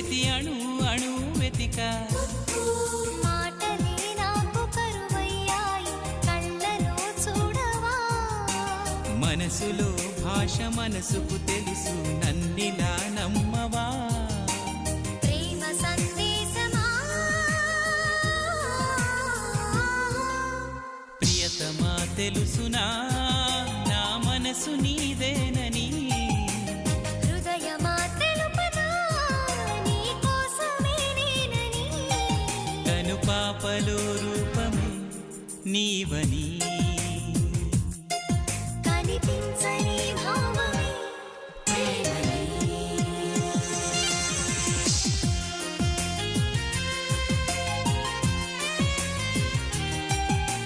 ప్రతి అణు అణు వెతిక మాటలే నాకు కరువయ్యాయి కళ్ళలో చూడవా మనసులో భాష మనసుకు తెలుసు నన్నిలా నమ్మవా ప్రేమ సందేశమా ప్రియతమా తెలుసునా నా మనసు నీదేనని హృదయమా తెలుపనా నీ కోసమే నేనని కను పాపలో రూపమే నీవని కనిపించని